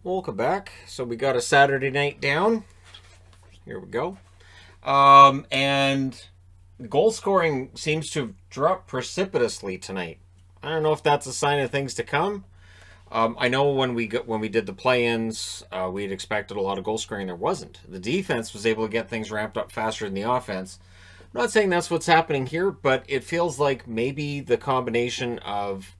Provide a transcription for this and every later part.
Welcome back. So we got a Saturday night down. Here we go. And goal scoring seems to have dropped precipitously tonight. I don't know if that's a sign of things to come. I know when we did the play-ins, we had expected a lot of goal scoring. There wasn't. The defense was able to get things ramped up faster than the offense. I'm not saying that's what's happening here, but it feels like maybe the combination of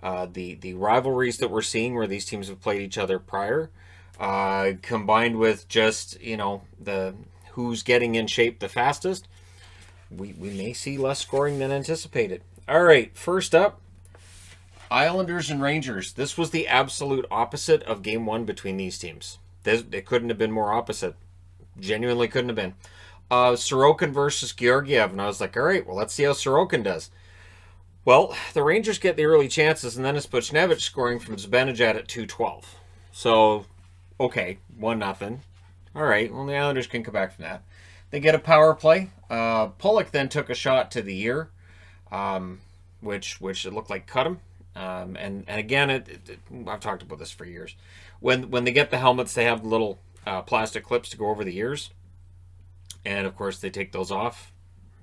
the rivalries that we're seeing, where these teams have played each other prior, combined with just the who's getting in shape the fastest, we may see less scoring than anticipated. All right, first up, Islanders and Rangers. This was the absolute opposite of Game 1 between these teams. It couldn't have been more opposite. Genuinely couldn't have been. Sorokin versus Georgiev, and I was like, all right, well, let's see how Sorokin does. Well, the Rangers get the early chances, and then it's Buchnevich scoring from Zibanejad at 2:12. So, okay, 1-0. All right, well, the Islanders can come back from that. They get a power play. Pollock then took a shot to the ear, which it looked like cut him. And again, I've talked about this for years. When they get the helmets, they have little plastic clips to go over the ears. And, of course, they take those off.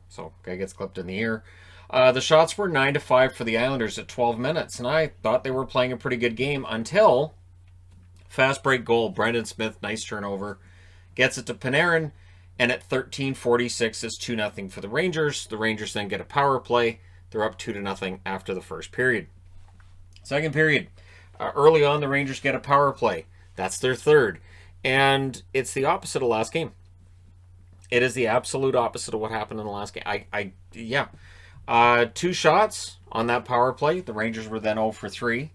So, guy gets clipped in the ear. The shots were 9-5 for the Islanders at 12 minutes, and I thought they were playing a pretty good game until fast break goal. Brendan Smith, nice turnover, gets it to Panarin, and at 13:46 it's 2-0 for the Rangers. The Rangers then get a power play. They're up 2-0 after the first period. Second period, early on the Rangers get a power play. That's their third, and it's the opposite of last game. It is the absolute opposite of what happened in the last game. Two shots on that power play. The Rangers were then 0 for 3.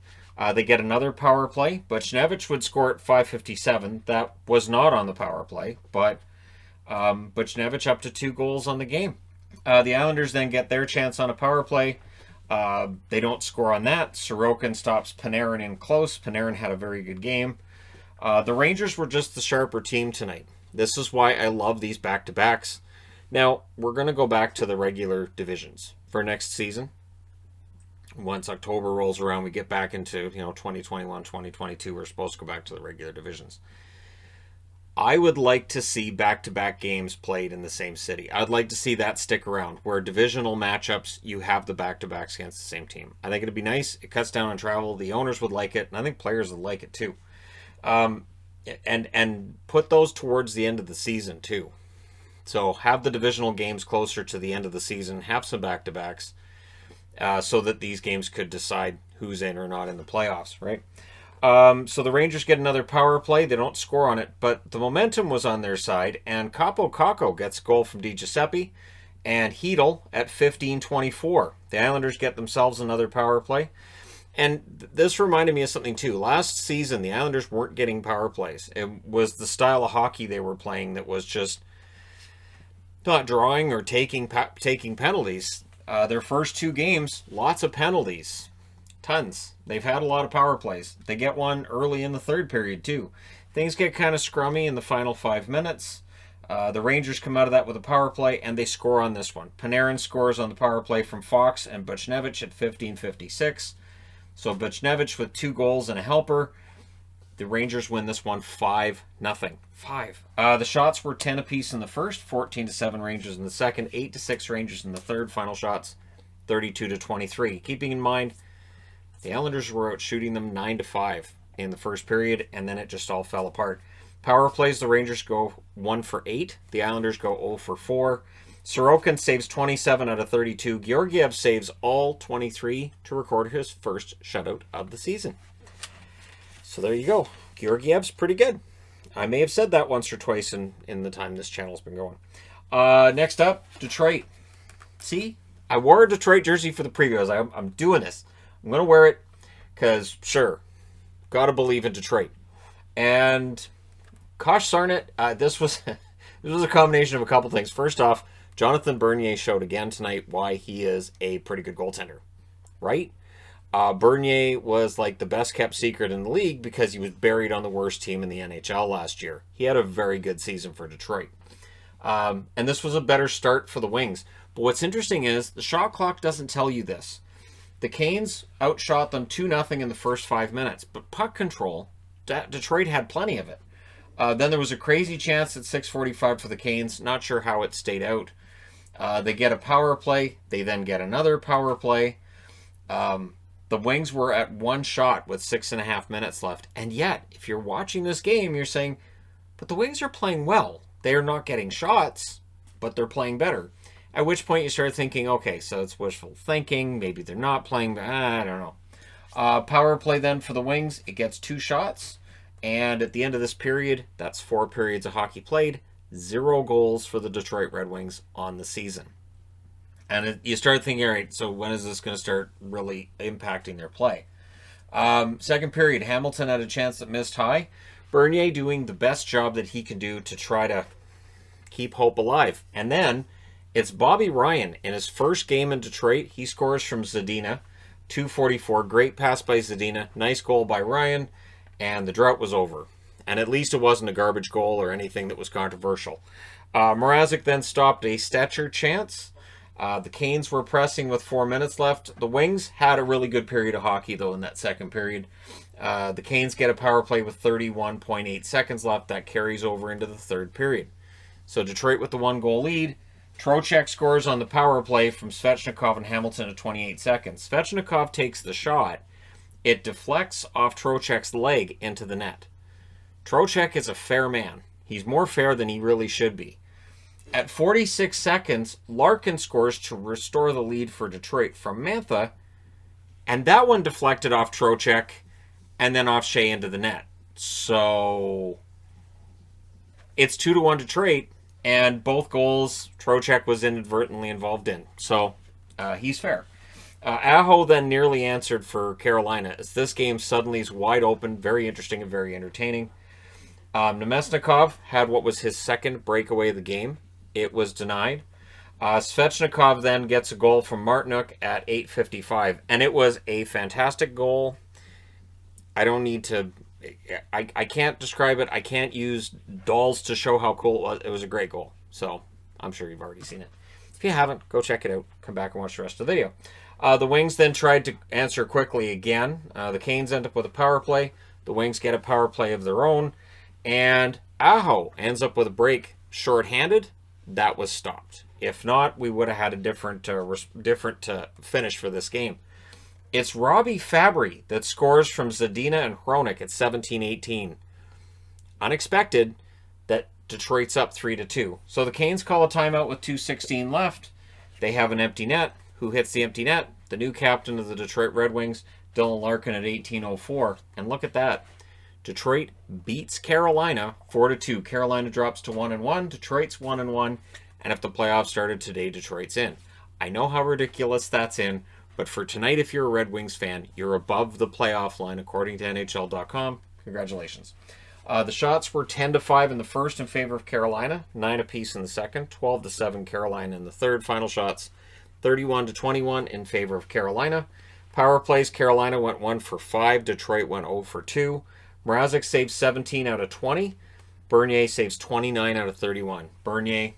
They get another power play. Buchnevich would score at 5:57. That was not on the power play, but Buchnevich up to 2 goals on the game. The Islanders then get their chance on a power play. They don't score on that. Sorokin stops Panarin in close. Panarin had a very good game. The Rangers were just the sharper team tonight. This is why I love these back-to-backs. Now, we're going to go back to the regular divisions for next season. Once October rolls around, we get back into 2021, 2022. We're supposed to go back to the regular divisions. I would like to see back-to-back games played in the same city. I'd like to see that stick around, where divisional matchups, you have the back-to-backs against the same team. I think it'd be nice. It cuts down on travel. The owners would like it, and I think players would like it too. And put those towards the end of the season too. So have the divisional games closer to the end of the season. Have some back-to-backs so that these games could decide who's in or not in the playoffs, right? So the Rangers get another power play. They don't score on it, but the momentum was on their side, and Capo Caco gets a goal from Di Giuseppe, and Hedl at 15:24. The Islanders get themselves another power play. And this reminded me of something too. Last season, the Islanders weren't getting power plays. It was the style of hockey they were playing that was just not drawing or taking penalties. Their first 2 games, lots of penalties. Tons. They've had a lot of power plays. They get one early in the third period too. Things get kind of scrummy in the final 5 minutes. The Rangers come out of that with a power play, and they score on this one. Panarin scores on the power play from Fox and Buchnevich at 15:56. So Buchnevich with 2 goals and a helper. The Rangers win this one 5-0. 5. The shots were 10 apiece in the first, 14-7 Rangers in the second, 8-6 Rangers in the third. Final shots 32-23. Keeping in mind, the Islanders were out shooting them 9-5 in the first period, and then it just all fell apart. Power plays, the Rangers go 1 for 8. The Islanders go 0 for 4. Sorokin saves 27 out of 32. Georgiev saves all 23 to record his first shutout of the season. So there you go. Georgiev's pretty good. I may have said that once or twice in the time this channel's been going. Next up, Detroit. See? I wore a Detroit jersey for the previews. I'm doing this. I'm going to wear it because, sure, got to believe in Detroit. And Kosh Sarnett, this was a combination of a couple things. First off, Jonathan Bernier showed again tonight why he is a pretty good goaltender, right? Bernier was like the best kept secret in the league because he was buried on the worst team in the NHL last year. He had a very good season for Detroit. And this was a better start for the Wings. But what's interesting is the shot clock doesn't tell you this. The Canes outshot them 2-0 in the first 5 minutes, but puck control Detroit had plenty of it. Then there was a crazy chance at 6:45 for the Canes. Not sure how it stayed out. They get a power play. They then get another power play. The Wings were at one shot with 6.5 minutes left. And yet, if you're watching this game, you're saying, but the Wings are playing well. They are not getting shots, but they're playing better. At which point you start thinking, okay, so it's wishful thinking. Maybe they're not playing. I don't know. Power play then for the Wings. It gets 2 shots. And at the end of this period, that's 4 periods of hockey played. 0 goals for the Detroit Red Wings on the season. And you start thinking, all right, so when is this going to start really impacting their play? Second period, Hamilton had a chance that missed high. Bernier doing the best job that he can do to try to keep hope alive. And then it's Bobby Ryan in his first game in Detroit. He scores from Zadina, 2:44. Great pass by Zadina. Nice goal by Ryan. And the drought was over. And at least it wasn't a garbage goal or anything that was controversial. Mrazek then stopped a Stetcher chance. The Canes were pressing with 4 minutes left. The Wings had a really good period of hockey, though, in that second period. The Canes get a power play with 31.8 seconds left. That carries over into the third period. So Detroit with the 1-goal lead. Trocheck scores on the power play from Svechnikov and Hamilton at 28 seconds. Svechnikov takes the shot. It deflects off Trocheck's leg into the net. Trocheck is a fair man. He's more fair than he really should be. At 46 seconds, Larkin scores to restore the lead for Detroit from Mantha, and that one deflected off Trocheck and then off Shea into the net. So it's 2-1 Detroit, and both goals Trocheck was inadvertently involved in. So he's fair. Aho then nearly answered for Carolina as this game suddenly is wide open, very interesting and very entertaining. Nemesnikov had what was his second breakaway of the game. It was denied. Svechnikov then gets a goal from Martinuk at 8:55, and it was a fantastic goal. I don't need to... I can't describe it. I can't use dolls to show how cool it was. It was a great goal, so I'm sure you've already seen it. If you haven't, go check it out. Come back and watch the rest of the video. The Wings then tried to answer quickly again. The Canes end up with a power play. The Wings get a power play of their own, and Aho ends up with a break shorthanded. That was stopped. If not, we would have had a different finish for this game. It's Robbie Fabry that scores from Zadina and Hronik at 17:18. Unexpected that Detroit's up 3-2. So the Canes call a timeout with 2:16 left. They have an empty net. Who hits the empty net? The new captain of the Detroit Red Wings, Dylan Larkin at 18:04. And look at that. Detroit beats Carolina 4-2. Carolina drops to 1-1. Detroit's 1-1. And if the playoffs started today, Detroit's in. I know how ridiculous that's in, but for tonight, if you're a Red Wings fan, you're above the playoff line according to NHL.com. Congratulations. The shots were 10-5 in the first in favor of Carolina, 9 apiece in the second, 12-7 Carolina in the third. Final shots 31-21 in favor of Carolina. Power plays, Carolina went 1 for 5. Detroit went 0 for 2. Mrazek saves 17 out of 20. Bernier saves 29 out of 31. Bernier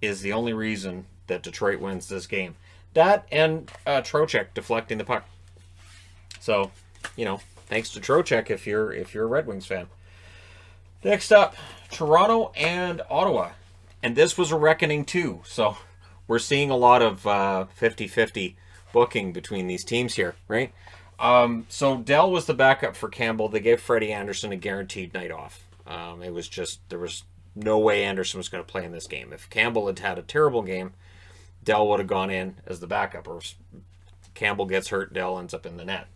is the only reason that Detroit wins this game. That and Trocheck deflecting the puck. So, thanks to Trocheck if you're a Red Wings fan. Next up, Toronto and Ottawa. And this was a reckoning too. So we're seeing a lot of 50-50 booking between these teams here, right? So Dell was the backup for Campbell. They gave Freddie Anderson a guaranteed night off. It was just, there was no way Anderson was going to play in this game. If Campbell had had a terrible game, Dell would have gone in as the backup. Or if Campbell gets hurt, Dell ends up in the net.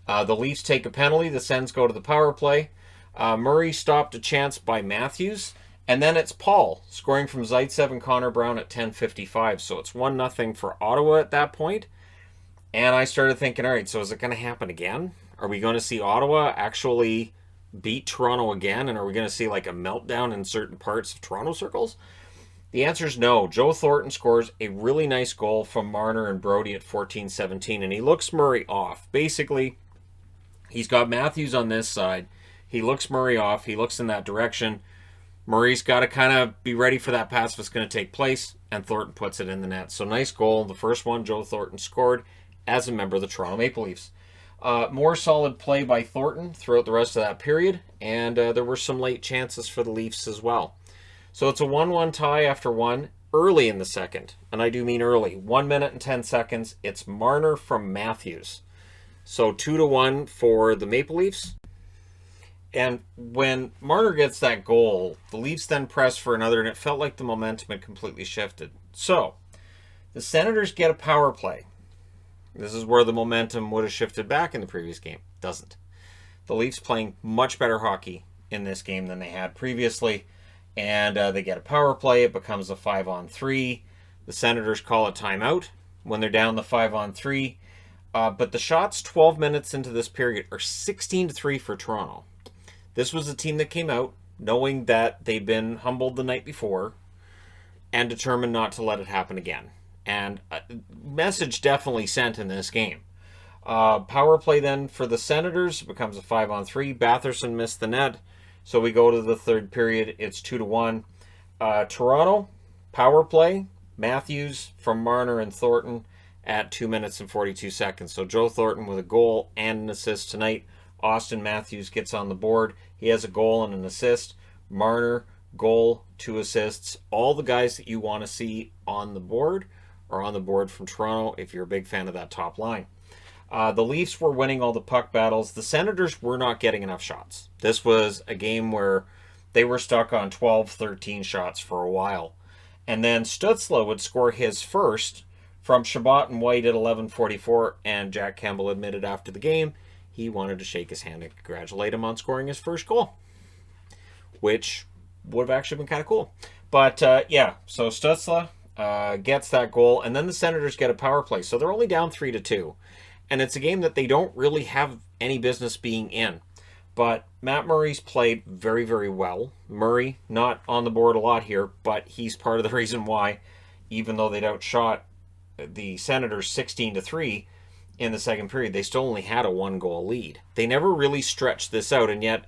The Leafs take a penalty. The Sens go to the power play. Murray stopped a chance by Matthews. And then it's Paul scoring from Zaitsev and Connor Brown at 10:55. So it's 1-0 for Ottawa at that point. And I started thinking, all right, so is it going to happen again? Are we going to see Ottawa actually beat Toronto again? And are we going to see like a meltdown in certain parts of Toronto circles? The answer is no. Joe Thornton scores a really nice goal from Marner and Brody at 14:17. And he looks Murray off. Basically, he's got Matthews on this side. He looks Murray off. He looks in that direction. Murray's got to kind of be ready for that pass if it's going to take place. And Thornton puts it in the net. So nice goal. The first one Joe Thornton scored as a member of the Toronto Maple Leafs. More solid play by Thornton throughout the rest of that period, and there were some late chances for the Leafs as well. So it's a 1-1 tie after one early in the second, and I do mean early. 1 minute and 10 seconds. It's Marner from Matthews. So 2-1 for the Maple Leafs. And when Marner gets that goal, the Leafs then press for another, and it felt like the momentum had completely shifted. So the Senators get a power play. This is where the momentum would have shifted back in the previous game. Doesn't. The Leafs playing much better hockey in this game than they had previously, and they get a power play. It becomes a 5-on-3. The Senators call a timeout when they're down the 5-on-3. But the shots 12 minutes into this period are 16-3 for Toronto. This was a team that came out knowing that they'd been humbled the night before and determined not to let it happen again. And a message definitely sent in this game. Power play then for the Senators becomes a 5-on-3. Batherson missed the net. So we go to the third period. It's 2-1. Toronto, power play. Matthews from Marner and Thornton at 2 minutes and 42 seconds. So Joe Thornton with a goal and an assist tonight. Austin Matthews gets on the board. He has a goal and an assist. Marner, goal, 2 assists. All the guys that you want to see on the board are on the board from Toronto if you're a big fan of that top line. The Leafs were winning all the puck battles. The Senators were not getting enough shots. This was a game where they were stuck on 12, 13 shots for a while. And then Stützle would score his first from Chabot and White at 11:44, and Jack Campbell admitted after the game he wanted to shake his hand and congratulate him on scoring his first goal, which would have actually been kind of cool. But yeah, so Stützle gets that goal, and then the Senators get a power play. So they're only down 3-2, and it's a game that they don't really have any business being in. But Matt Murray's played very, very well. Murray, not on the board a lot here, but he's part of the reason why, even though they'd outshot the Senators 16-3 in the second period, they still only had a 1-goal lead. They never really stretched this out, and yet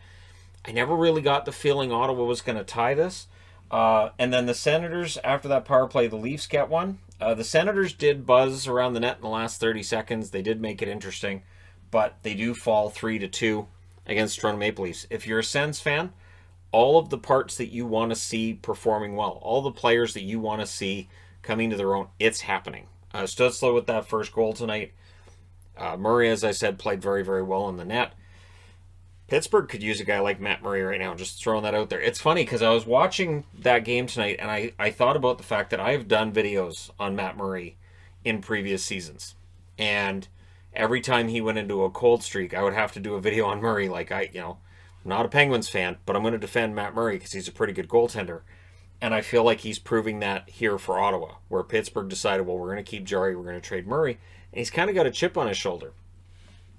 I never really got the feeling Ottawa was going to tie this. And then the Senators, after that power play, the Leafs get one. The Senators did buzz around the net in the last 30 seconds. They did make it interesting, but they do fall 3-2 against Toronto Maple Leafs. If you're a Sens fan, all of the parts that you want to see performing well, all the players that you want to see coming to their own, it's happening. Stützle with that first goal tonight. Murray, as I said, played very, very well in the net. Pittsburgh could use a guy like Matt Murray right now, just throwing that out there. It's funny because I was watching that game tonight, and I thought about the fact that I've done videos on Matt Murray in previous seasons. And every time he went into a cold streak, I would have to do a video on Murray. Like, I'm not a Penguins fan, but I'm going to defend Matt Murray because he's a pretty good goaltender. And I feel like he's proving that here for Ottawa, where Pittsburgh decided, well, we're going to keep Jarry, we're going to trade Murray. And he's kind of got a chip on his shoulder.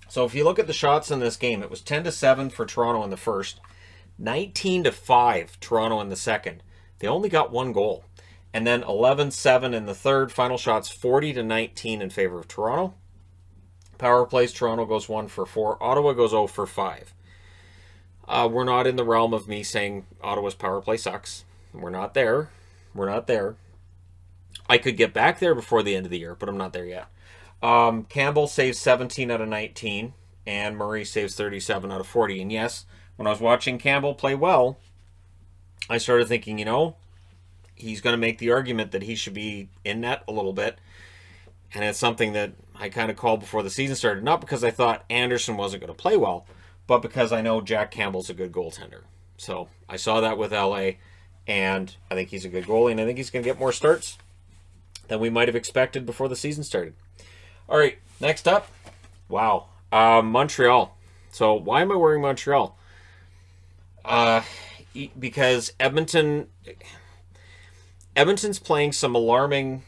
So if you look at the shots in this game, it was 10-7 for Toronto in the first, 19-5 Toronto in the second. They only got 1 goal. And then 11-7 in the third. Final shots 40-19 in favor of Toronto. Power plays, Toronto goes 1 for 4. Ottawa goes 0 for 5. We're not in the realm of me saying Ottawa's power play sucks. We're not there. We're not there. I could get back there before the end of the year, but I'm not there yet. Campbell saves 17 out of 19, and Murray saves 37 out of 40. And yes, when I was watching Campbell play well, I started thinking, he's going to make the argument that he should be in net a little bit. And it's something that I kind of called before the season started, not because I thought Anderson wasn't going to play well, but because I know Jack Campbell's a good goaltender. So I saw that with LA, and I think he's a good goalie, and I think he's going to get more starts than we might have expected before the season started. All right, next up, wow, Montreal. So why am I wearing Montreal? Because Edmonton's playing some alarming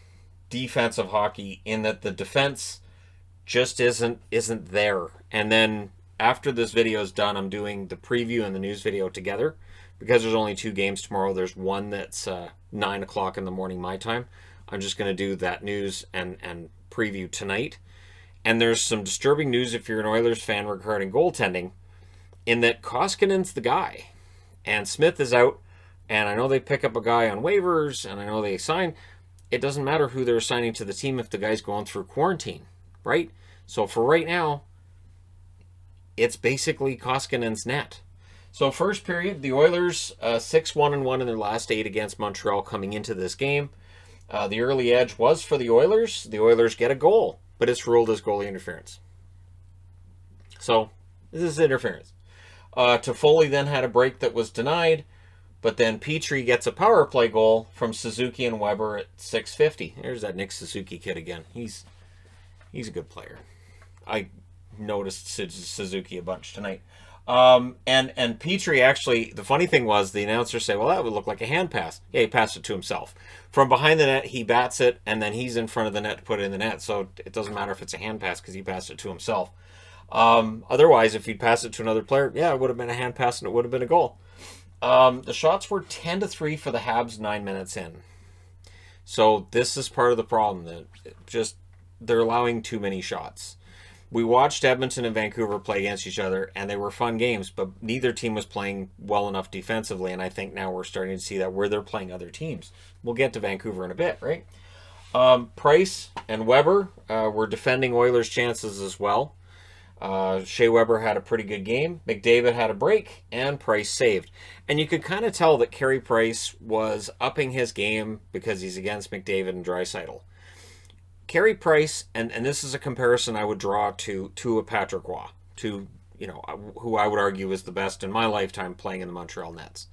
defensive hockey in that the defense just isn't there. And then after this video is done, I'm doing the preview and the news video together because there's only 2 games tomorrow. There's one that's 9 o'clock in the morning my time. I'm just going to do that news and preview tonight. And there's some disturbing news if you're an Oilers fan regarding goaltending, in that Koskinen's the guy and Smith is out, and I know they pick up a guy on waivers and I know they sign. It doesn't matter who they're assigning to the team if the guy's going through quarantine, right? So for right now, it's basically Koskinen's net. So first period, the Oilers 6-1-1 in their last 8 against Montreal coming into this game. The early edge was for the Oilers. The Oilers get a goal, but it's ruled as goalie interference. So this is interference. Toffoli then had a break that was denied, but then Petrie gets a power play goal from Suzuki and Weber at 6:50. There's that Nick Suzuki kid again. He's a good player. I noticed Suzuki a bunch tonight. And Petrie actually, the funny thing was the announcers say, well, that would look like a hand pass. Yeah, he passed it to himself. From behind the net, he bats it, and then he's in front of the net to put it in the net. So it doesn't matter if it's a hand pass because he passed it to himself. Otherwise, if he'd passed it to another player, yeah, it would have been a hand pass and it would have been a goal. The shots were 10-3 for the Habs 9 minutes in. So this is part of the problem, that just they're allowing too many shots. We watched Edmonton and Vancouver play against each other, and they were fun games, but neither team was playing well enough defensively, and I think now we're starting to see that where they're playing other teams. We'll get to Vancouver in a bit, right? Price and Weber were defending Oilers' chances as well. Shea Weber had a pretty good game. McDavid had a break, and Price saved. And you could kind of tell that Carey Price was upping his game because he's against McDavid and Draisaitl. Carey Price, and this is a comparison I would draw to a Patrick Roy, who I would argue is the best in my lifetime playing in the Montreal Nets.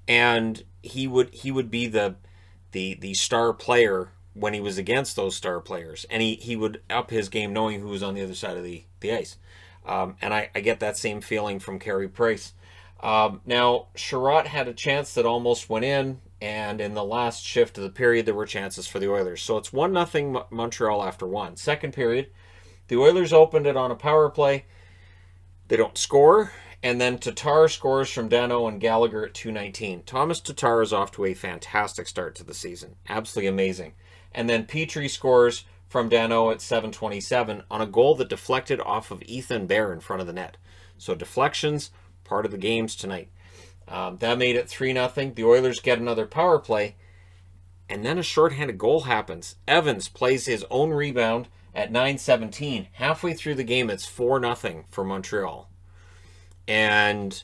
And he would be the star player when he was against those star players, and he would up his game knowing who was on the other side of the ice. And I get that same feeling from Carey Price. Now, Sherratt had a chance that almost went in, and in the last shift of the period, there were chances for the Oilers. So it's 1-0 Montreal after 1. Second period, the Oilers opened it on a power play. They don't score, and then Tatar scores from Danault and Gallagher at 2:19. Thomas Tatar is off to a fantastic start to the season. Absolutely amazing. And then Petrie scores from Danault at 7:27 on a goal that deflected off of Ethan Bear in front of the net. So deflections, part of the games tonight. That made it 3-0. The Oilers get another power play, and then a shorthanded goal happens. Evans plays his own rebound at 9:17. Halfway through the game, it's 4-0 for Montreal. And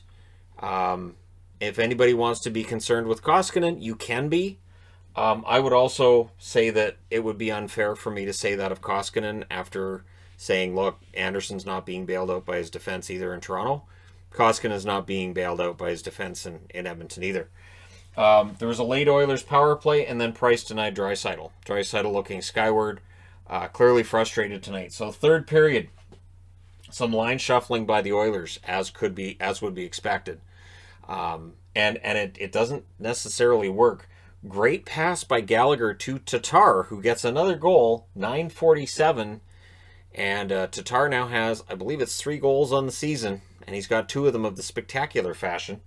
if anybody wants to be concerned with Koskinen, you can be. I would also say that it would be unfair for me to say that of Koskinen after saying, look, Anderson's not being bailed out by his defense either in Toronto. Koskinen is not being bailed out by his defense in Edmonton either. There was a late Oilers power play, and then Price denied Draisaitl. Draisaitl looking skyward, clearly frustrated tonight. So third period, some line shuffling by the Oilers, as would be expected. And it doesn't necessarily work. Great pass by Gallagher to Tatar, who gets another goal, 9:47. And Tatar now has, I believe it's 3 goals on the season, and he's got 2 of them of the spectacular fashion.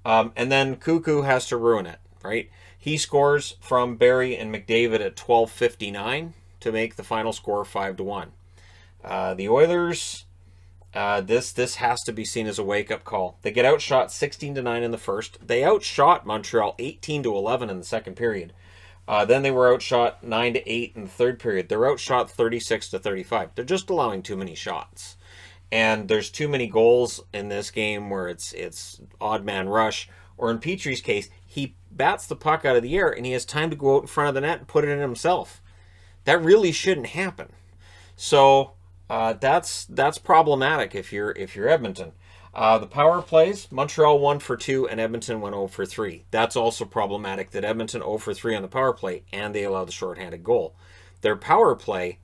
And then Cuckoo has to ruin it, right? He scores from Barrie and McDavid at 12:59 to make the final score 5-1. The Oilers, this has to be seen as a wake-up call. They get outshot 16-9 in the first. They outshot Montreal 18-11 in the second period. Then they were outshot 9-8 in the third period. They're outshot 36-35. They're just allowing too many shots. And there's too many goals in this game where it's odd man rush. Or in Petrie's case, he bats the puck out of the air and he has time to go out in front of the net and put it in himself. That really shouldn't happen. So that's problematic if you're Edmonton. The power plays, Montreal 1 for 2 and Edmonton went 0 for 3. That's also problematic that Edmonton 0 for 3 on the power play and they allowed the shorthanded goal. Their power play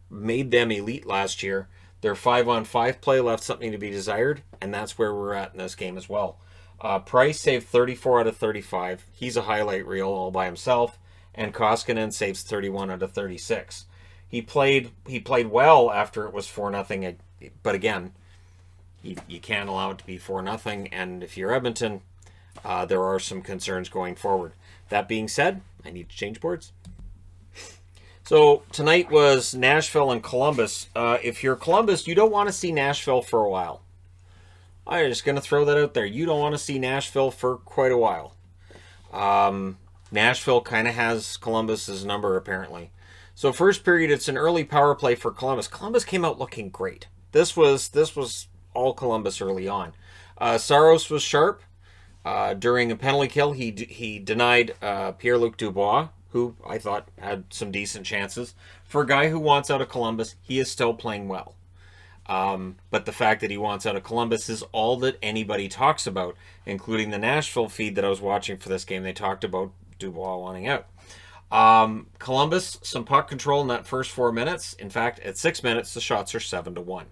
made them elite last year. Their 5-on-5 play left something to be desired, and that's where we're at in this game as well. Price saved 34 out of 35. He's a highlight reel all by himself, and Koskinen saves 31 out of 36. He played well after it was 4-0, but again, you can't allow it to be 4-0, and if you're Edmonton, there are some concerns going forward. That being said, I need to change boards. So tonight was Nashville and Columbus. If you're Columbus, you don't want to see Nashville for a while. I'm just going to throw that out there. You don't want to see Nashville for quite a while. Nashville kind of has Columbus's number, apparently. So first period, it's an early power play for Columbus. Columbus came out looking great. This was all Columbus early on. Saros was sharp. During a penalty kill, he denied Pierre-Luc Dubois, who I thought had some decent chances. For a guy who wants out of Columbus, he is still playing well. But the fact that he wants out of Columbus is all that anybody talks about, including the Nashville feed that I was watching for this game. They talked about Dubois wanting out. Columbus, some puck control in that first 4 minutes. In fact, at 6 minutes, the shots are 7-1.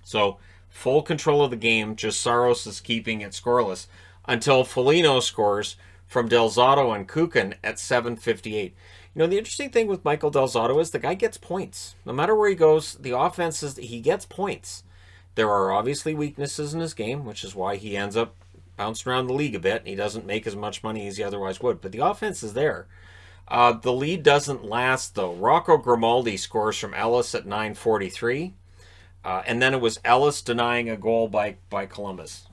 So full control of the game, just Saros is keeping it scoreless until Foligno scores from Del Zotto and Kukin at 7:58. The interesting thing with Michael Del Zotto is the guy gets points. No matter where he goes, the offense is he gets points. There are obviously weaknesses in his game, which is why he ends up bouncing around the league a bit, and he doesn't make as much money as he otherwise would. But the offense is there. The lead doesn't last, though. Rocco Grimaldi scores from Ellis at 9:43. And then it was Ellis denying a goal by Columbus.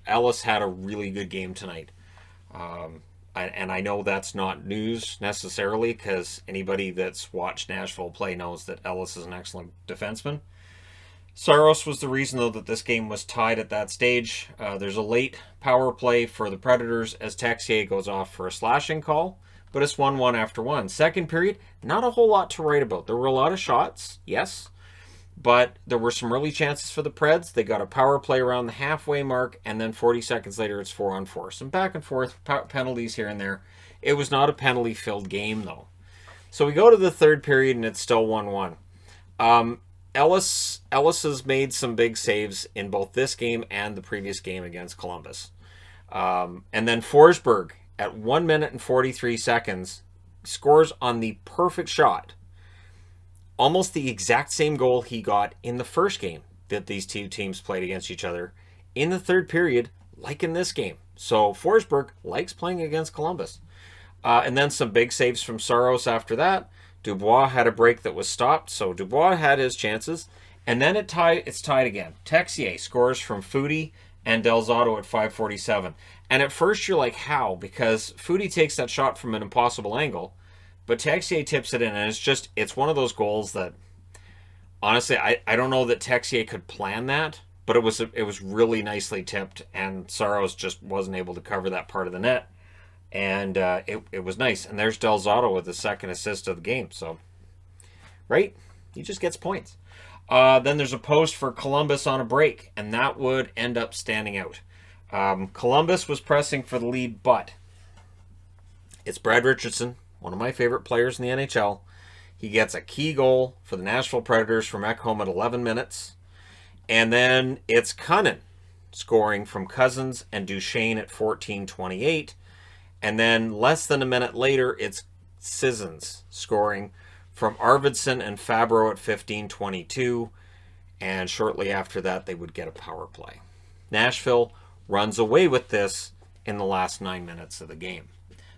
Ellis had a really good game tonight. And I know that's not news necessarily, because anybody that's watched Nashville play knows that Ellis is an excellent defenseman. Saros was the reason, though, that this game was tied at that stage. There's a late power play for the Predators as Texier goes off for a slashing call, but it's 1-1 after one. Second period, not a whole lot to write about. There were a lot of shots, yes, but there were some early chances for the Preds. They got a power play around the halfway mark, and then 40 seconds later, it's 4-on-4. Some back and forth penalties here and there. It was not a penalty-filled game, though. So we go to the third period, and it's still 1-1. Ellis has made some big saves in both this game and the previous game against Columbus. And then Forsberg, at 1 minute and 43 seconds, scores on the perfect shot. Almost the exact same goal he got in the first game that these two teams played against each other in the third period, like in this game. So Forsberg likes playing against Columbus. And then some big saves from Saros after that. Dubois had a break that was stopped, so Dubois had his chances. And then it's tied again. Texier scores from Foudy and Del Zotto at 5:47. And at first you're like, how? Because Foudy takes that shot from an impossible angle, but Texier tips it in, and it's one of those goals that, honestly, I don't know that Texier could plan that, but it was really nicely tipped, and Saros just wasn't able to cover that part of the net, and it was nice. And there's Del Zotto with the second assist of the game, so, right? He just gets points. Then there's a post for Columbus on a break, and that would end up standing out. Columbus was pressing for the lead, but it's Brad Richardson, one of my favorite players in the NHL. He gets a key goal for the Nashville Predators from Ekholm at 11 minutes. And then it's Cunnin scoring from Cousins and Duchesne at 14:28. And then less than a minute later, it's Sissons scoring from Arvidsson and Fabro at 15:22. And shortly after that, they would get a power play. Nashville runs away with this in the last 9 minutes of the game.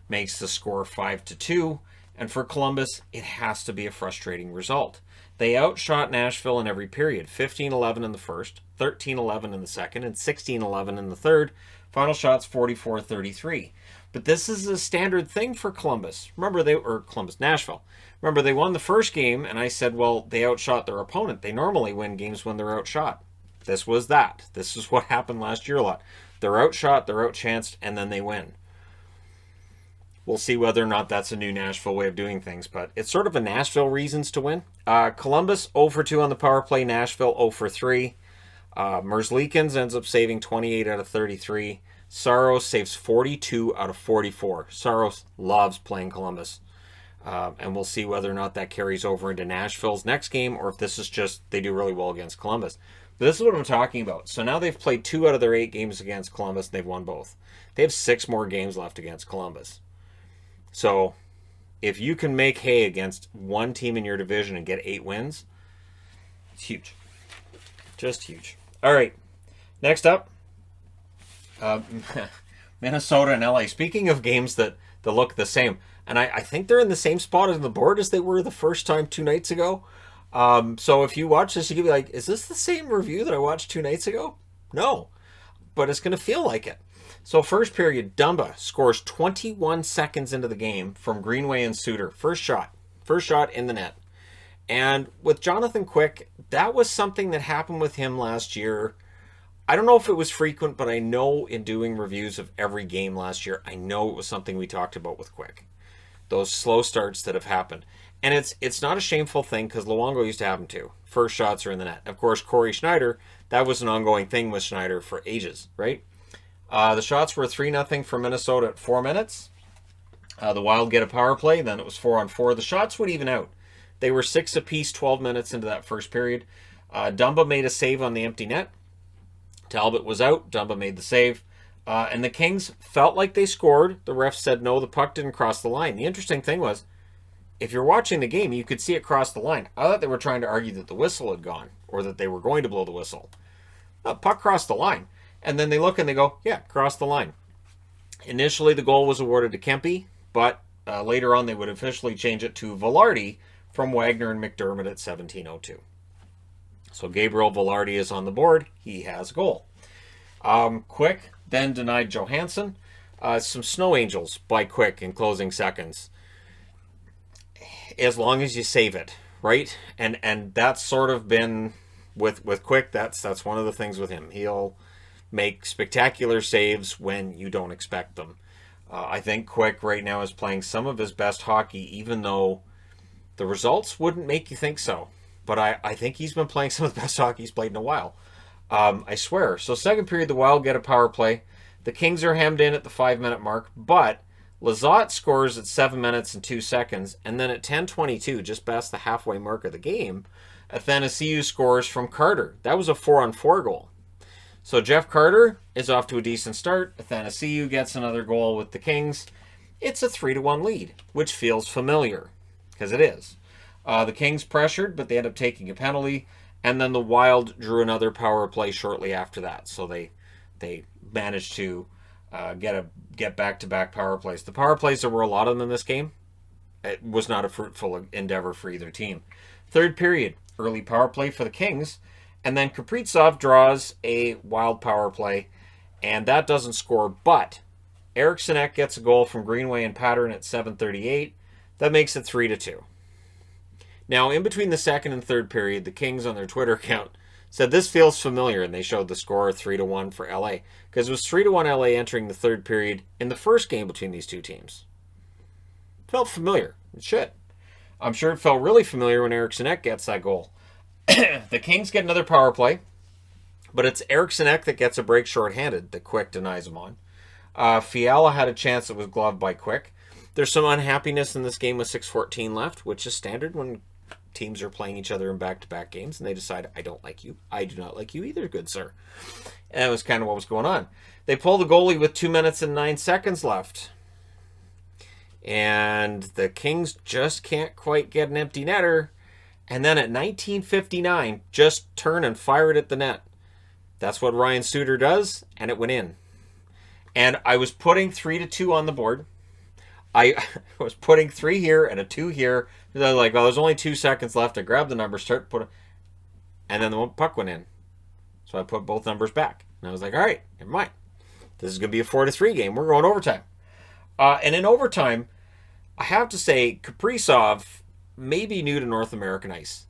Makes the score 5-2, and for Columbus, it has to be a frustrating result. They outshot Nashville in every period, 15-11 in the first, 13-11 in the second, and 16-11 in the third. Final shots 44-33. But this is a standard thing for Columbus. Nashville. Remember, they won the first game, and I said, well, they outshot their opponent. They normally win games when they're outshot. This was that. This is what happened last year a lot. They're outshot, they're outchanced, and then they win. We'll see whether or not that's a new Nashville way of doing things, but it's sort of a Nashville reasons to win. Columbus 0-2 on the power play, Nashville 0-3. Merzlikins ends up saving 28 out of 33. Saros saves 42 out of 44. Saros loves playing Columbus. And we'll see whether or not that carries over into Nashville's next game, or if this is just they do really well against Columbus. But this is what I'm talking about. So now they've played 2 out of their 8 games against Columbus, and they've won both. They have 6 more games left against Columbus. So if you can make hay against one team in your division and get 8 wins, it's huge. Just huge. All right. Next up, Minnesota and LA. Speaking of games that look the same, and I think they're in the same spot on the board as they were the first time 2 nights ago. So if you watch this, you can be like, is this the same review that I watched 2 nights ago? No, but it's going to feel like it. So first period, Dumba scores 21 seconds into the game from Greenway and Suter. First shot in the net. And with Jonathan Quick, that was something that happened with him last year. I don't know if it was frequent, but I know in doing reviews of every game last year, I know it was something we talked about with Quick. Those slow starts that have happened. And it's not a shameful thing because Luongo used to have them too. First shots are in the net. Of course, Corey Schneider, that was an ongoing thing with Schneider for ages, right? The shots were 3-0 for Minnesota at 4 minutes. The Wild get a power play, then it was 4-on-4. The shots would even out. They were 6 apiece 12 minutes into that first period. Dumba made a save on the empty net. Talbot was out. Dumba made the save. And the Kings felt like they scored. The ref said no, the puck didn't cross the line. The interesting thing was, if you're watching the game, you could see it cross the line. I thought they were trying to argue that the whistle had gone, or that they were going to blow the whistle. No, puck crossed the line. And then they look and they go, yeah, crossed the line. Initially, the goal was awarded to Kempe, but later on they would officially change it to Velarde from Wagner and McDermott at 17:02. So Gabriel Velarde is on the board. He has a goal. Quick then denied Johansson. Some snow angels by Quick in closing seconds. As long as you save it, right? And that's sort of been with Quick. That's one of the things with him. He'll make spectacular saves when you don't expect them. I think Quick right now is playing some of his best hockey, even though the results wouldn't make you think so. But I think he's been playing some of the best hockey he's played in a while. I swear. So second period, the Wild get a power play. The Kings are hemmed in at the 5-minute mark, but Lizotte scores at 7 minutes and 2 seconds, and then at 10:22, just past the halfway mark of the game, Athanasiou scores from Carter. That was a 4-on-4 goal. So Jeff Carter is off to a decent start. Athanasiou gets another goal with the Kings. It's a 3-1 lead, which feels familiar, because it is. The Kings pressured, but they end up taking a penalty, and then the Wild drew another power play shortly after that. So they managed to get back-to-back power plays. The power plays, there were a lot of them in this game. It was not a fruitful endeavor for either team. Third period, early power play for the Kings, and then Kaprizov draws a Wild power play, and that doesn't score, but Eriksson Ek gets a goal from Greenway and Pattern at 7:38. That makes it 3-2. Now, in between the second and third period, the Kings on their Twitter account said this feels familiar, and they showed the score 3-1 for LA, because it was 3-1 LA entering the third period in the first game between these two teams. Felt familiar. It should. I'm sure it felt really familiar when Eriksson Ek gets that goal. The Kings get another power play, but it's Eriksson Ek that gets a break shorthanded that Quick denies him on. Fiala had a chance that was gloved by Quick. There's some unhappiness in this game with 6:14 left, which is standard when teams are playing each other in back-to-back games, and they decide, I don't like you. I do not like you either, good sir. And that was kind of what was going on. They pull the goalie with 2 minutes and 9 seconds left. And the Kings just can't quite get an empty netter. And then at 19:59, just turn and fire it at the net. That's what Ryan Suter does, and it went in. And I was putting 3-2 on the board. I was putting 3 here and a 2 here. I was like, well, there's only 2 seconds left. I grabbed the numbers, and then the puck went in. So I put both numbers back. And I was like, all right, never mind. This is going to be a 4-3 game. We're going overtime. And in overtime, I have to say, Kaprizov may be new to North American ice.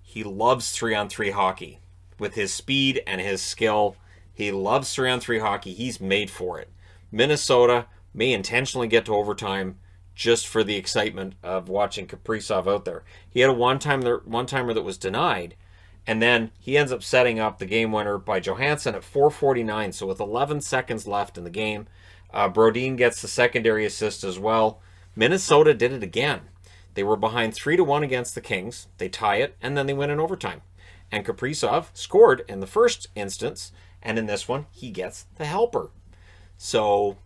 He loves 3-on-3 hockey. With his speed and his skill, he loves 3-on-3 hockey. He's made for it. Minnesota may intentionally get to overtime just for the excitement of watching Kaprizov out there. He had a one-timer that was denied, and then he ends up setting up the game winner by Johansson at 4:49. So with 11 seconds left in the game, Brodin gets the secondary assist as well. Minnesota did it again. They were behind 3-1 against the Kings. They tie it, and then they win in overtime. And Kaprizov scored in the first instance, and in this one, he gets the helper. So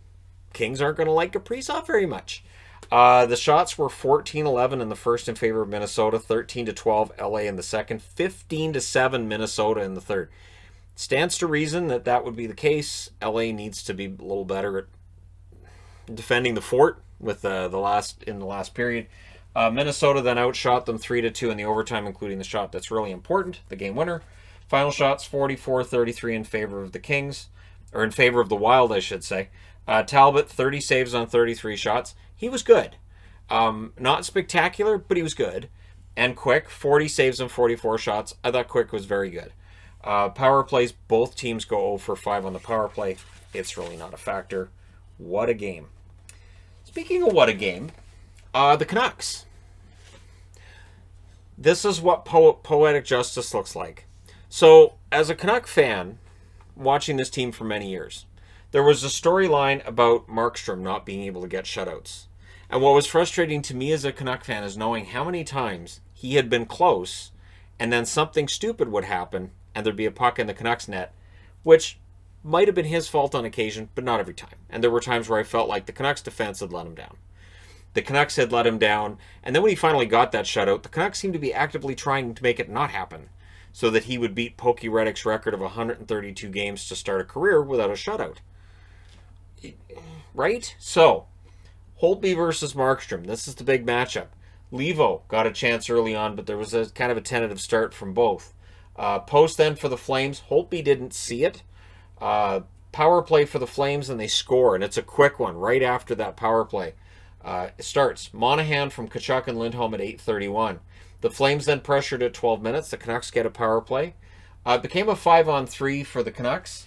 Kings aren't going to like Kaprizov very much. The shots were 14-11 in the first in favor of Minnesota, 13-12 LA in the second, 15-7 Minnesota in the third. Stands to reason that would be the case. LA needs to be a little better at defending the fort with the last period. Minnesota then outshot them 3-2 in the overtime, including the shot that's really important, the game winner. Final shots 44-33 in favor of the Kings, or in favor of the Wild, I should say. Talbot, 30 saves on 33 shots. He was good. Not spectacular, but he was good. and Quick, 40 saves and 44 shots. I thought Quick was very good. Power plays, both teams go 0 for 5 on the power play. It's really not a factor. What a game. Speaking of what a game, the Canucks. This is what poetic justice looks like. So, as a Canuck fan, watching this team for many years, there was a storyline about Markstrom not being able to get shutouts. And what was frustrating to me as a Canuck fan is knowing how many times he had been close, and then something stupid would happen, and there'd be a puck in the Canucks net, which might have been his fault on occasion, but not every time. And there were times where I felt like the Canucks defense had let him down. The Canucks had let him down, and then when he finally got that shutout, the Canucks seemed to be actively trying to make it not happen, so that he would beat Pokey Reddick's record of 132 games to start a career without a shutout. Right? So, Holtby versus Markstrom. This is the big matchup. Levo got a chance early on, but there was a kind of a tentative start from both. Post then for the Flames. Holtby didn't see it. Power play for the Flames, and they score, and it's a quick one right after that power play. It starts. Monahan from Tkachuk and Lindholm at 8:31. The Flames then pressured at 12 minutes. The Canucks get a power play. It became a 5-on-3 for the Canucks.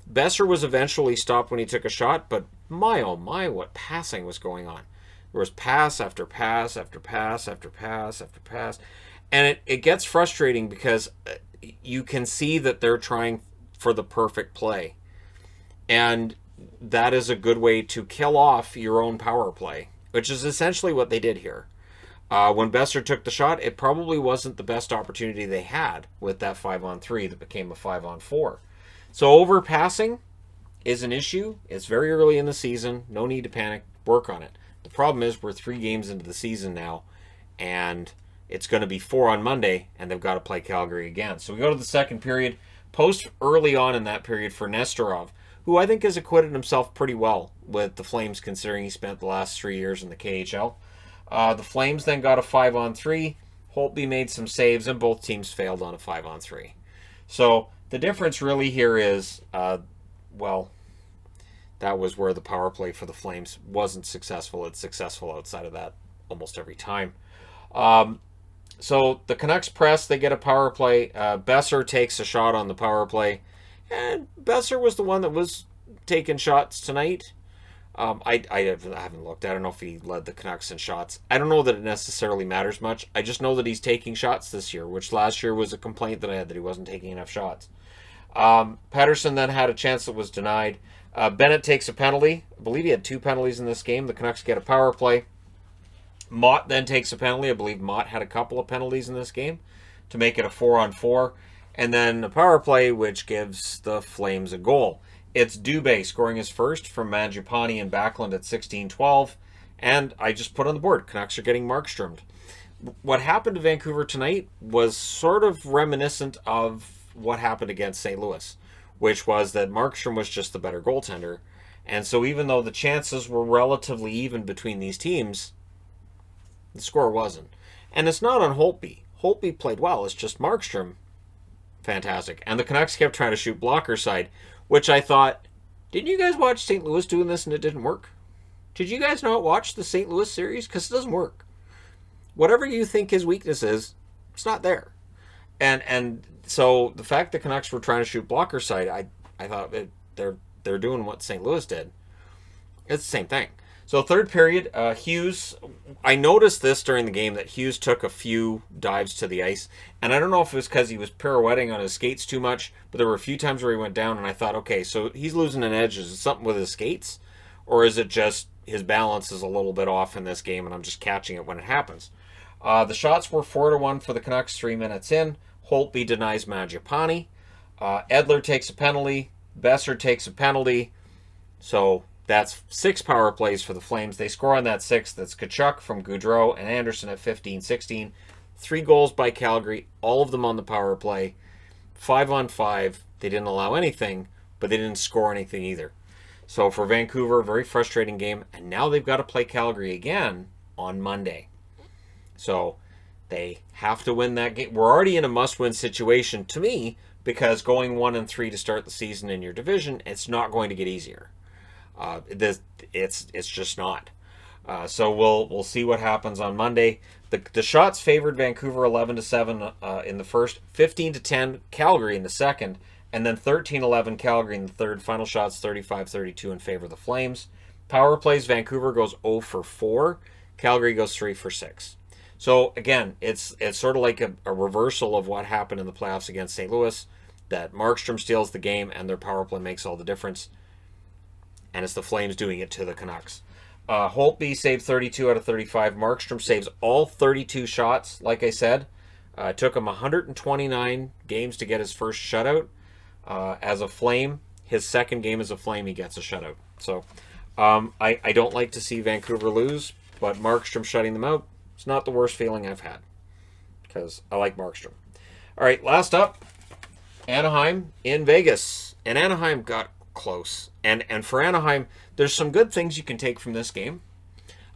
Besser was eventually stopped when he took a shot, but my oh my, what passing was going on. There was pass after pass after pass after pass after pass. And it gets frustrating because you can see that they're trying for the perfect play. And that is a good way to kill off your own power play, which is essentially what they did here. When Besser took the shot, it probably wasn't the best opportunity they had with that 5-on-3 that became a 5-on-4. So overpassing is an issue. It's very early in the season. No need to panic. Work on it. The problem is we're 3 games into the season now, and it's going to be 4 on Monday, and they've got to play Calgary again. So we go to the second period. Post early on in that period for Nestorov, who I think has acquitted himself pretty well with the Flames, considering he spent the last 3 years in the KHL. The Flames then got a 5-on-3. Holtby made some saves, and both teams failed on a 5-on-3. So the difference really here is, that was where the power play for the Flames wasn't successful. It's successful outside of that almost every time. So the Canucks press, they get a power play. Besser takes a shot on the power play. And Besser was the one that was taking shots tonight. I haven't looked. I don't know if he led the Canucks in shots. I don't know that it necessarily matters much. I just know that he's taking shots this year, which last year was a complaint that I had, that he wasn't taking enough shots. Pettersson then had a chance that was denied. Bennett takes a penalty. I believe he had 2 penalties in this game. The Canucks get a power play. Mott then takes a penalty. I believe Mott had a couple of penalties in this game to make it a 4-on-4. And then a power play, which gives the Flames a goal. It's Dubé scoring his first from Mangiapane and Backlund at 16-12. And I just put on the board, Canucks are getting Markstrommed. What happened to Vancouver tonight was sort of reminiscent of what happened against St. Louis, which was that Markstrom was just the better goaltender. And so even though the chances were relatively even between these teams, the score wasn't. And it's not on Holtby. Holtby played well. It's just Markstrom. Fantastic. And the Canucks kept trying to shoot blocker side, which I thought, didn't you guys watch St. Louis doing this and it didn't work? Did you guys not watch the St. Louis series? Because it doesn't work. Whatever you think his weakness is, it's not there. And so the fact the Canucks were trying to shoot blocker side, I thought they're doing what St. Louis did. It's the same thing. So third period, Hughes, I noticed this during the game, that Hughes took a few dives to the ice. And I don't know if it was because he was pirouetting on his skates too much, but there were a few times where he went down and I thought, okay, so he's losing an edge. Is it something with his skates? Or is it just his balance is a little bit off in this game and I'm just catching it when it happens? The shots were 4-1 for the Canucks 3 minutes in. Holtby denies Mangiapane. Edler takes a penalty. Besser takes a penalty. So that's 6 power plays for the Flames. They score on that 6th. That's Tkachuk from Gaudreau and Anderson at 15-16. 3 goals by Calgary, all of them on the power play. 5-on-5. They didn't allow anything, but they didn't score anything either. So for Vancouver, very frustrating game. And now they've got to play Calgary again on Monday. So they have to win that game. We're already in a must-win situation to me, because going 1-3 to start the season in your division, it's not going to get easier. It's just not. So we'll see what happens on Monday. The shots favored Vancouver 11-7 in the first, 15-10 Calgary in the second, and then 13-11 Calgary in the third. Final shots 35-32 in favor of the Flames. Power plays, Vancouver goes 0 for 4. Calgary goes 3 for 6. So again, it's sort of like a reversal of what happened in the playoffs against St. Louis, that Markstrom steals the game and their power play makes all the difference. And it's the Flames doing it to the Canucks. Holtby saved 32 out of 35. Markstrom saves all 32 shots. Like I said, it took him 129 games to get his first shutout. As a Flame, his second game as a Flame, he gets a shutout. So I don't like to see Vancouver lose, but Markstrom shutting them out, it's not the worst feeling I've had, because I like Markstrom. All right, last up, Anaheim in Vegas. And Anaheim got close. And for Anaheim, there's some good things you can take from this game.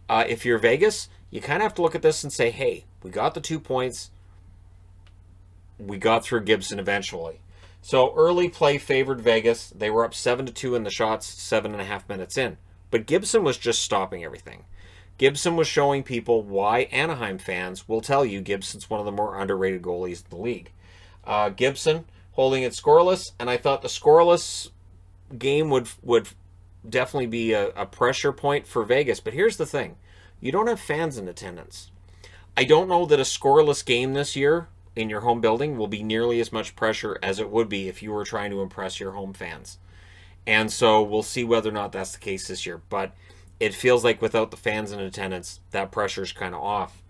If you're Vegas, you kind of have to look at this and say, hey, we got the 2 points. We got through Gibson eventually. So early play favored Vegas. They were up 7-2 in the shots, 7.5 minutes in. But Gibson was just stopping everything. Gibson was showing people why Anaheim fans will tell you Gibson's one of the more underrated goalies in the league. Gibson holding it scoreless, and I thought the scoreless game would definitely be a pressure point for Vegas. But here's the thing. You don't have fans in attendance. I don't know that a scoreless game this year in your home building will be nearly as much pressure as it would be if you were trying to impress your home fans. And so we'll see whether or not that's the case this year. But it feels like without the fans in attendance, that pressure's kind of off.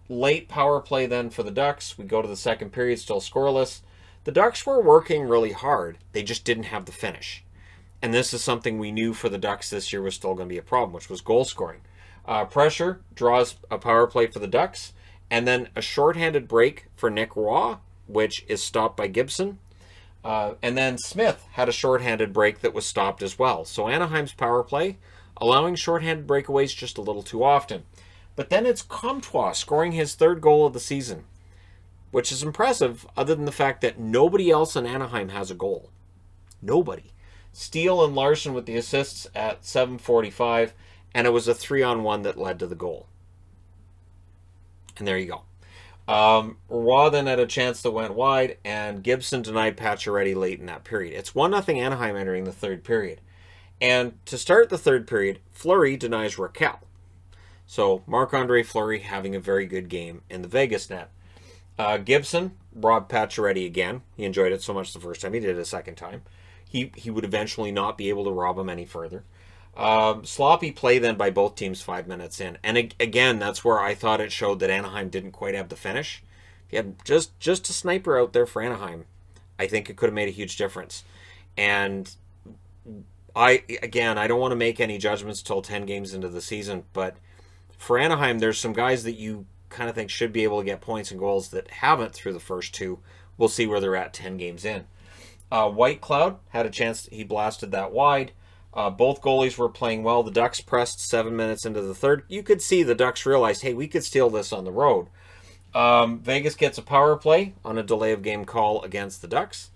Late power play then for the Ducks. We go to the second period, still scoreless. The Ducks were working really hard. They just didn't have the finish. And this is something we knew for the Ducks this year was still going to be a problem, which was goal scoring. Pressure draws a power play for the Ducks, and then a shorthanded break for Nick Roy, which is stopped by Gibson. And then Smith had a shorthanded break that was stopped as well. So Anaheim's power play, allowing shorthanded breakaways just a little too often. But then it's Comtois scoring his third goal of the season, which is impressive other than the fact that nobody else in Anaheim has a goal. Nobody. Steele and Larson with the assists at 7:45, and it was a 3-on-1 that led to the goal. And there you go. Roy then had a chance that went wide, and Gibson denied Pacioretty late in that period. It's 1-0 Anaheim entering the third period. And to start the third period, Fleury denies Raquel. So Marc-Andre Fleury having a very good game in the Vegas net. Gibson robbed Pacioretty again. He enjoyed it so much the first time. He did it a second time. He would eventually not be able to rob him any further. Sloppy play then by both teams 5 minutes in. And again, that's where I thought it showed that Anaheim didn't quite have the finish. If you had just a sniper out there for Anaheim, I think it could have made a huge difference. And I don't want to make any judgments till 10 games into the season, but for Anaheim, there's some guys that you kind of think should be able to get points and goals that haven't through the first two. We'll see where they're at 10 games in. White Cloud had a chance. He blasted that wide. Both goalies were playing well. The Ducks pressed 7 minutes into the third. You could see the Ducks realized, hey, we could steal this on the road. Vegas gets a power play on a delay of game call against the Ducks.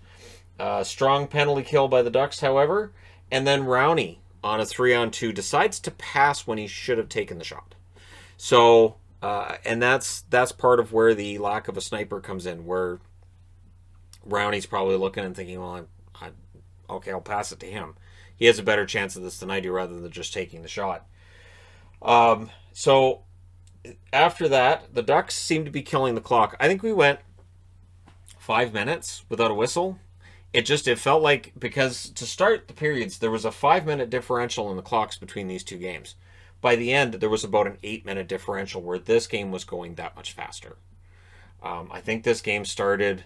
Strong penalty kill by the Ducks, however. And then Rowney on a 3-on-2 decides to pass when he should have taken the shot. So, and that's part of where the lack of a sniper comes in, where Rowney's probably looking and thinking, well, okay, I'll pass it to him. He has a better chance of this than I do rather than just taking the shot. So after that, the Ducks seemed to be killing the clock. I think we went 5 minutes without a whistle. It felt like, because to start the periods, there was a 5-minute differential in the clocks between these two games. By the end, there was about an 8-minute differential where this game was going that much faster. I think this game started,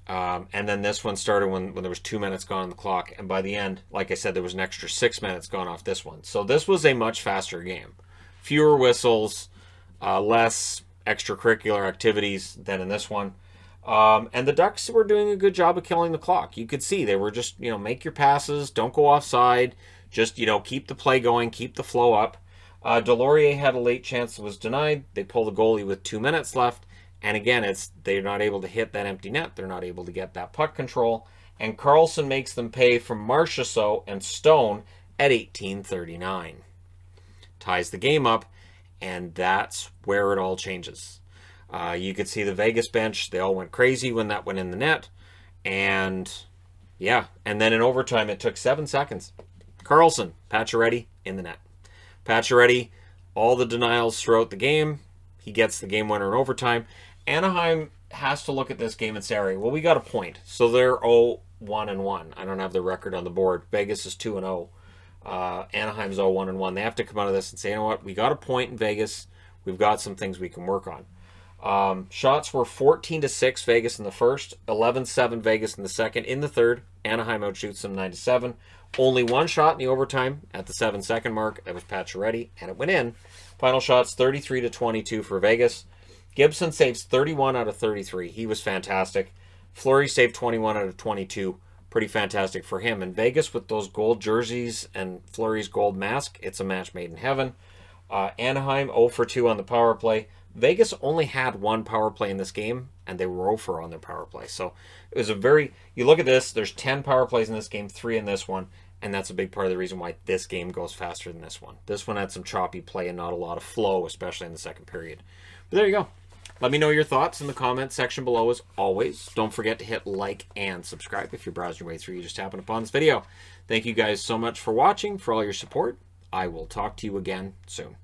and then this one started when there was 2 minutes gone on the clock. And by the end, like I said, there was an extra 6 minutes gone off this one. So this was a much faster game. Fewer whistles, less extracurricular activities than in this one. And the Ducks were doing a good job of killing the clock. You could see they were just, make your passes, don't go offside, just, keep the play going, keep the flow up. Delorier had a late chance that was denied. They pull the goalie with 2 minutes left. And again, they're not able to hit that empty net. They're not able to get that puck control. And Carlson makes them pay from Marchessault and Stone at 18:39. ties the game up, and that's where it all changes. You could see the Vegas bench, they all went crazy when that went in the net, and yeah, and then in overtime it took 7 seconds. Carlson, Pacioretty in the net. Pacioretty, all the denials throughout the game, he gets the game winner in overtime. Anaheim has to look at this game and say, all right, well, we got a point. So they're 0-1-1. I don't have the record on the board. Vegas is 2-0. Anaheim's 0-1-1. They have to come out of this and say, you know what, we got a point in Vegas. We've got some things we can work on. Shots were 14-6 Vegas in the first, 11-7 Vegas in the second. In the third, Anaheim outshoots them 9-7. Only one shot in the overtime at the 7-second mark. That was Pacioretty, and it went in. Final shots 33-22 for Vegas. Gibson saves 31 out of 33. He was fantastic. Fleury saved 21 out of 22. Pretty fantastic for him. And Vegas with those gold jerseys and Fleury's gold mask, it's a match made in heaven. Anaheim 0 for 2 on the power play. Vegas only had one power play in this game, and they were 0 for on their power play. So it was a very, you look at this, there's 10 power plays in this game, 3 in this one, and that's a big part of the reason why this game goes faster than this one. This one had some choppy play and not a lot of flow, especially in the second period. But there you go. Let me know your thoughts in the comments section below as always. Don't forget to hit like and subscribe if you're browsing your way through. You just happened upon this video. Thank you guys so much for watching, for all your support. I will talk to you again soon.